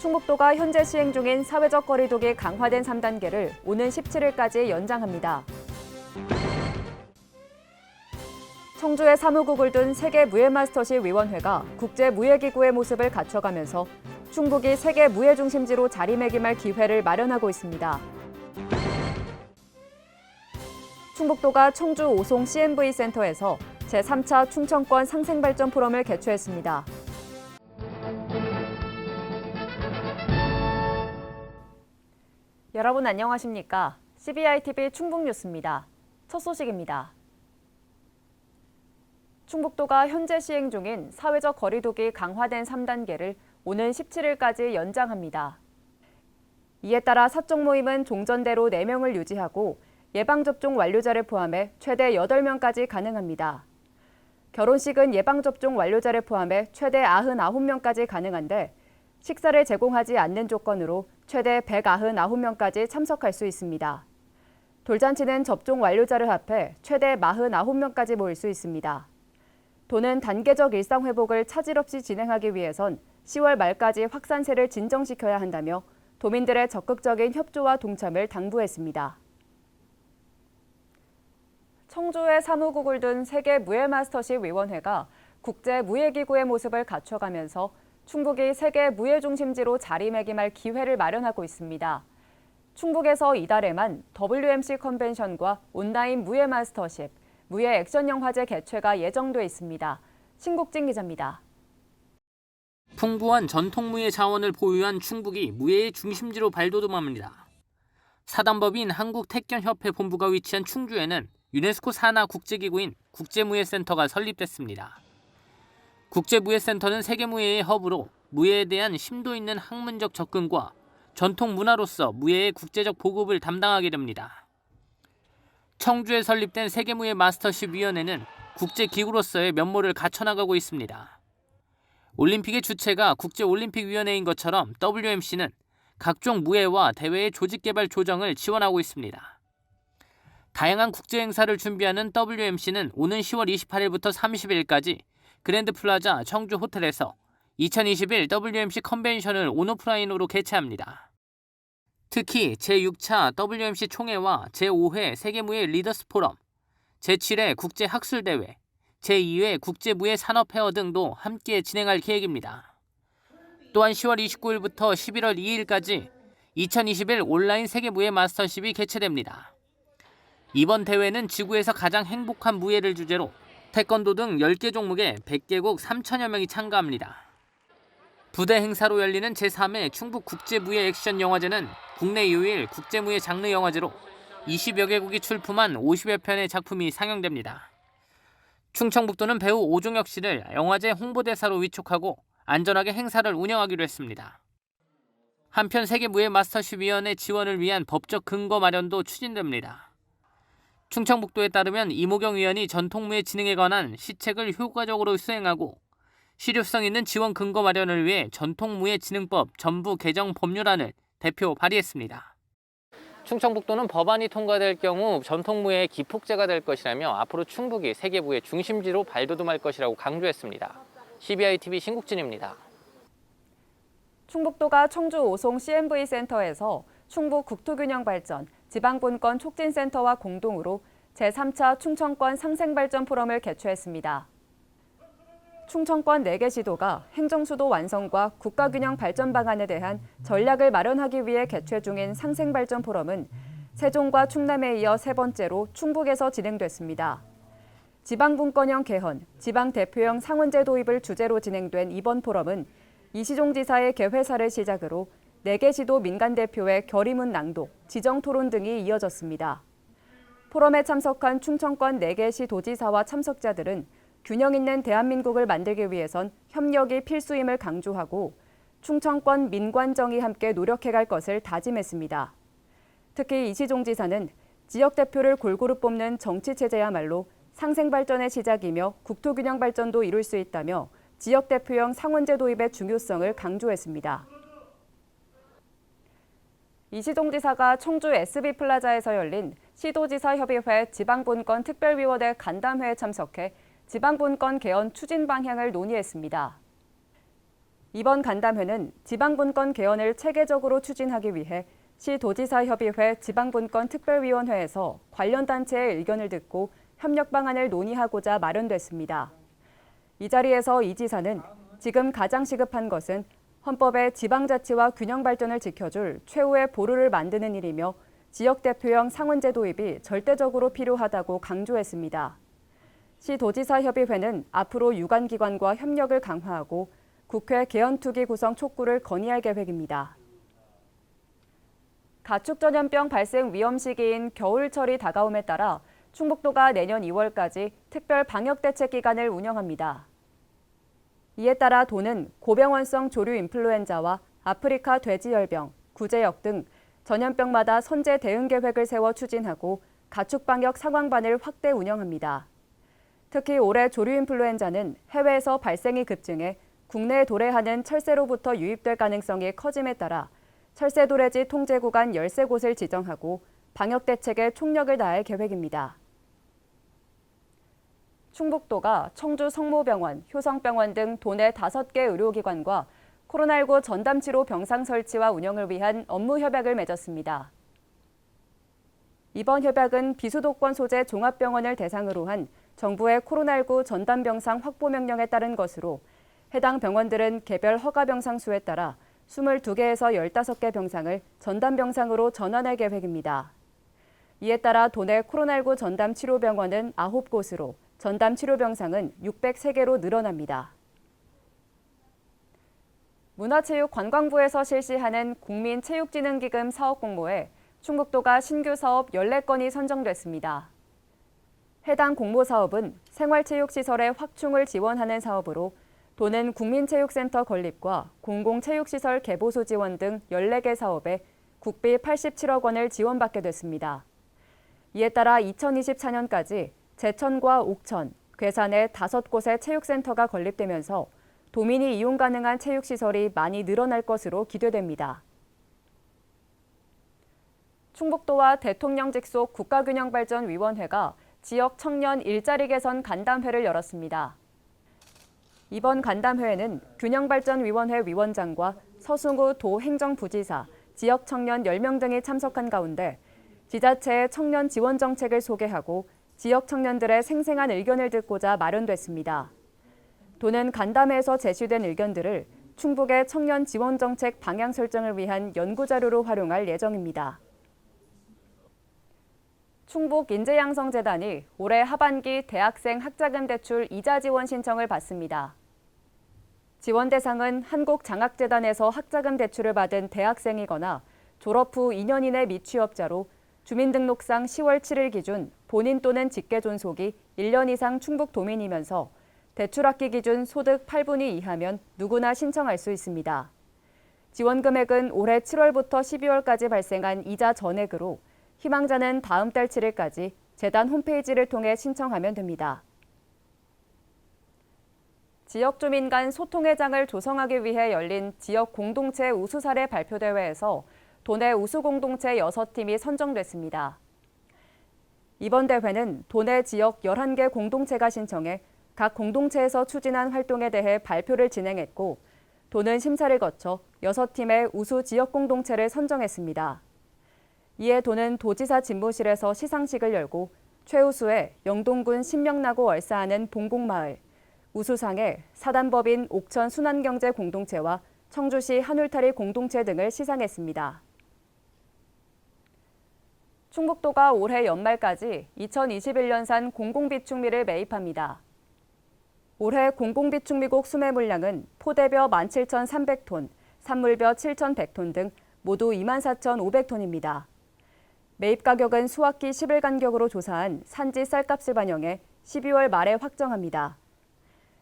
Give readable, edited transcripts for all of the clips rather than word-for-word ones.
충북도가 현재 시행 중인 사회적 거리두기 강화된 3단계를 오는 17일까지 연장합니다. 청주에 사무국을 둔 세계무예마스터십위원회가 국제무예기구의 모습을 갖춰가면서 충북이 세계 무예 중심지로 자리매김할 기회를 마련하고 있습니다. 충북도가 청주 오송 CNV 센터에서 제3차 충청권 상생발전 포럼을 개최했습니다. 여러분 안녕하십니까? CBI-TV 충북뉴스입니다. 첫 소식입니다. 충북도가 현재 시행 중인 사회적 거리두기 강화된 3단계를 오는 17일까지 연장합니다. 이에 따라 사적 모임은 종전대로 4명을 유지하고 예방접종 완료자를 포함해 최대 8명까지 가능합니다. 결혼식은 예방접종 완료자를 포함해 최대 99명까지 가능한데 식사를 제공하지 않는 조건으로 최대 199명까지 참석할 수 있습니다. 돌잔치는 접종 완료자를 합해 최대 49명까지 모일 수 있습니다. 도는 단계적 일상 회복을 차질 없이 진행하기 위해선 10월 말까지 확산세를 진정시켜야 한다며 도민들의 적극적인 협조와 동참을 당부했습니다. 청주에 사무국을 둔 세계무예마스터십위원회가 국제무예기구의 모습을 갖춰가면서 충북이 세계 무예 중심지로 자리매김할 기회를 마련하고 있습니다. 충북에서 이달에만 WMC 컨벤션과 온라인 무예 마스터십, 무예 액션 영화제 개최가 예정돼 있습니다. 신국진 기자입니다. 풍부한 전통무예 자원을 보유한 충북이 무예의 중심지로 발돋움합니다. 사단법인 한국택견협회 본부가 위치한 충주에는 유네스코 산하 국제기구인 국제무예센터가 설립됐습니다. 국제무예센터는 세계무예의 허브로 무예에 대한 심도 있는 학문적 접근과 전통 문화로서 무예의 국제적 보급을 담당하게 됩니다. 청주에 설립된 세계무예 마스터십위원회는 국제기구로서의 면모를 갖춰나가고 있습니다. 올림픽의 주체가 국제올림픽위원회인 것처럼 WMC는 각종 무예와 대회의 조직개발 조정을 지원하고 있습니다. 다양한 국제행사를 준비하는 WMC는 오는 10월 28일부터 30일까지 그랜드플라자 청주 호텔에서 2021 WMC 컨벤션을 온오프라인으로 개최합니다. 특히 제6차 WMC 총회와 제5회 세계무예 리더스 포럼, 제7회 국제학술대회, 제2회 국제무예 산업페어 등도 함께 진행할 계획입니다. 또한 10월 29일부터 11월 2일까지 2021 온라인 세계무예 마스터십이 개최됩니다. 이번 대회는 지구에서 가장 행복한 무예를 주제로 태권도 등 10개 종목에 100개국 3천여 명이 참가합니다. 부대 행사로 열리는 제3회 충북 국제무예 액션 영화제는 국내 유일 국제무예 장르 영화제로 20여 개국이 출품한 50여 편의 작품이 상영됩니다. 충청북도는 배우 오종혁 씨를 영화제 홍보대사로 위촉하고 안전하게 행사를 운영하기로 했습니다. 한편 세계무예 마스터십위원회 지원을 위한 법적 근거 마련도 추진됩니다. 충청북도에 따르면 이모경 의원이 전통무예 진흥에 관한 시책을 효과적으로 수행하고 실효성 있는 지원 근거 마련을 위해 전통무예진흥법 전부 개정 법률안을 대표 발의했습니다. 충청북도는 법안이 통과될 경우 전통무예의 기폭제가 될 것이라며 앞으로 충북이 세계무예 중심지로 발돋움할 것이라고 강조했습니다. CBI-TV 신국진입니다. 충북도가 청주 오송 CNV 센터에서 충북 국토균형 발전 지방분권 촉진센터와 공동으로 제3차 충청권 상생발전 포럼을 개최했습니다. 충청권 4개 시도가 행정수도 완성과 국가균형 발전 방안에 대한 전략을 마련하기 위해 개최 중인 상생발전 포럼은 세종과 충남에 이어 3번째로 충북에서 진행됐습니다. 지방분권형 개헌, 지방대표형 상원제 도입을 주제로 진행된 이번 포럼은 이시종 지사의 개회사를 시작으로 4개 시도 민간대표의 결의문 낭독, 지정토론 등이 이어졌습니다. 포럼에 참석한 충청권 4개 시 도지사와 참석자들은 균형 있는 대한민국을 만들기 위해선 협력이 필수임을 강조하고 충청권 민관정이 함께 노력해갈 것을 다짐했습니다. 특히 이시종 지사는 지역 대표를 골고루 뽑는 정치체제야말로 상생발전의 시작이며 국토균형 발전도 이룰 수 있다며 지역 대표형 상원제 도입의 중요성을 강조했습니다. 이시종 지사가 청주 SB플라자에서 열린 시도지사협의회 지방분권 특별위원회 간담회에 참석해 지방분권 개헌 추진 방향을 논의했습니다. 이번 간담회는 지방분권 개헌을 체계적으로 추진하기 위해 시도지사협의회 지방분권특별위원회에서 관련 단체의 의견을 듣고 협력 방안을 논의하고자 마련됐습니다. 이 자리에서 이 지사는 지금 가장 시급한 것은 헌법의 지방자치와 균형 발전을 지켜줄 최후의 보루를 만드는 일이며 지역대표형 상원제 도입이 절대적으로 필요하다고 강조했습니다. 시도지사협의회는 앞으로 유관기관과 협력을 강화하고 국회 개헌투기 구성 촉구를 건의할 계획입니다. 가축전염병 발생 위험 시기인 겨울철이 다가옴에 따라 충북도가 내년 2월까지 특별 방역대책 기간을 운영합니다. 이에 따라 도는 고병원성 조류 인플루엔자와 아프리카 돼지열병, 구제역 등 전염병마다 선제 대응 계획을 세워 추진하고 가축방역 상황반을 확대 운영합니다. 특히 올해 조류 인플루엔자는 해외에서 발생이 급증해 국내에 도래하는 철새로부터 유입될 가능성이 커짐에 따라 철새 도래지 통제 구간 13곳을 지정하고 방역 대책에 총력을 다할 계획입니다. 충북도가 청주 성모병원, 효성병원 등 도내 5개 의료기관과 코로나19 전담치료 병상 설치와 운영을 위한 업무 협약을 맺었습니다. 이번 협약은 비수도권 소재 종합병원을 대상으로 한 정부의 코로나19 전담병상 확보 명령에 따른 것으로 해당 병원들은 개별 허가 병상 수에 따라 22개에서 15개 병상을 전담병상으로 전환할 계획입니다. 이에 따라 도내 코로나19 전담치료병원은 9곳으로 전담치료병상은 603개로 늘어납니다. 문화체육관광부에서 실시하는 국민체육진흥기금 사업 공모에 충북도가 신규 사업 14건이 선정됐습니다. 해당 공모 사업은 생활체육시설의 확충을 지원하는 사업으로 도는 국민체육센터 건립과 공공체육시설 개보수 지원 등 14개 사업에 국비 87억 원을 지원받게 됐습니다. 이에 따라 2024년까지 제천과 옥천, 괴산의 5곳의 체육센터가 건립되면서 도민이 이용 가능한 체육시설이 많이 늘어날 것으로 기대됩니다. 충북도와 대통령 직속 국가균형발전위원회가 지역 청년 일자리 개선 간담회를 열었습니다. 이번 간담회에는 균형발전위원회 위원장과 서승우 도 행정부지사, 지역 청년 10명 등이 참석한 가운데 지자체의 청년 지원 정책을 소개하고 지역 청년들의 생생한 의견을 듣고자 마련됐습니다. 도는 간담회에서 제시된 의견들을 충북의 청년 지원 정책 방향 설정을 위한 연구자료로 활용할 예정입니다. 충북인재양성재단이 올해 하반기 대학생 학자금 대출 이자 지원 신청을 받습니다. 지원 대상은 한국장학재단에서 학자금 대출을 받은 대학생이거나 졸업 후 2년 이내 미취업자로 주민등록상 10월 7일 기준 본인 또는 직계존속이 1년 이상 충북도민이면서 대출학기 기준 소득 8분위 이하면 누구나 신청할 수 있습니다. 지원 금액은 올해 7월부터 12월까지 발생한 이자 전액으로 희망자는 다음 달 7일까지 재단 홈페이지를 통해 신청하면 됩니다. 지역 주민 간 소통의 장을 조성하기 위해 열린 지역 공동체 우수 사례 발표 대회에서 도내 우수 공동체 6팀이 선정됐습니다. 이번 대회는 도내 지역 11개 공동체가 신청해 각 공동체에서 추진한 활동에 대해 발표를 진행했고 도는 심사를 거쳐 6팀의 우수 지역 공동체를 선정했습니다. 이에 도는 도지사 집무실에서 시상식을 열고 최우수의 영동군 신명나고 얼싸하는 봉곡마을, 우수상에 사단법인 옥천 순환경제 공동체와 청주시 한울타리 공동체 등을 시상했습니다. 충북도가 올해 연말까지 2021년산 공공비축미를 매입합니다. 올해 공공비축미국 수매 물량은 포대벼 17,300톤, 산물벼 7,100톤 등 모두 24,500톤입니다. 매입 가격은 수확기 10일 간격으로 조사한 산지 쌀값을 반영해 12월 말에 확정합니다.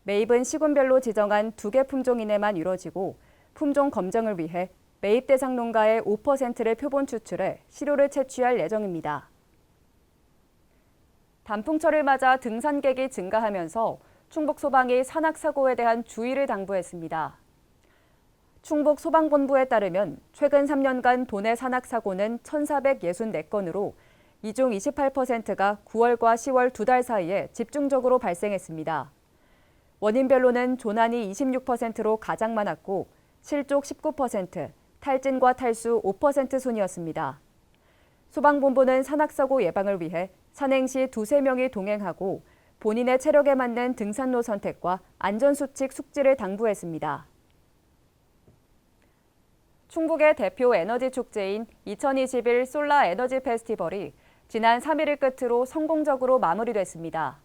매입은 시군별로 지정한 2개 품종 이내만 이루어지고 품종 검증을 위해 매입 대상 농가의 5%를 표본 추출해 시료를 채취할 예정입니다. 단풍철을 맞아 등산객이 증가하면서 충북소방이 산악사고에 대한 주의를 당부했습니다. 충북소방본부에 따르면 최근 3년간 도내 산악사고는 1,464건으로 이 중 28%가 9월과 10월 2달 사이에 집중적으로 발생했습니다. 원인별로는 조난이 26%로 가장 많았고 실족 19%, 탈진과 탈수 5% 순이었습니다. 소방본부는 산악사고 예방을 위해 산행 시 두세 명이 동행하고 본인의 체력에 맞는 등산로 선택과 안전수칙 숙지를 당부했습니다. 충북의 대표 에너지 축제인 2021 솔라 에너지 페스티벌이 지난 3일을 끝으로 성공적으로 마무리됐습니다.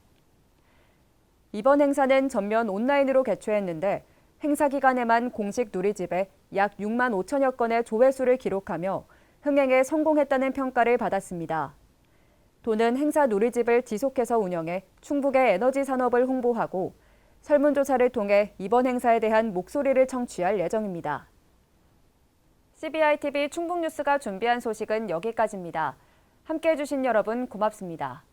이번 행사는 전면 온라인으로 개최했는데 행사 기간에만 공식 누리집에 약 6만 5천여 건의 조회수를 기록하며 흥행에 성공했다는 평가를 받았습니다. 도는 행사 누리집을 지속해서 운영해 충북의 에너지 산업을 홍보하고 설문조사를 통해 이번 행사에 대한 목소리를 청취할 예정입니다. CBI TV 충북뉴스가 준비한 소식은 여기까지입니다. 함께해 주신 여러분 고맙습니다.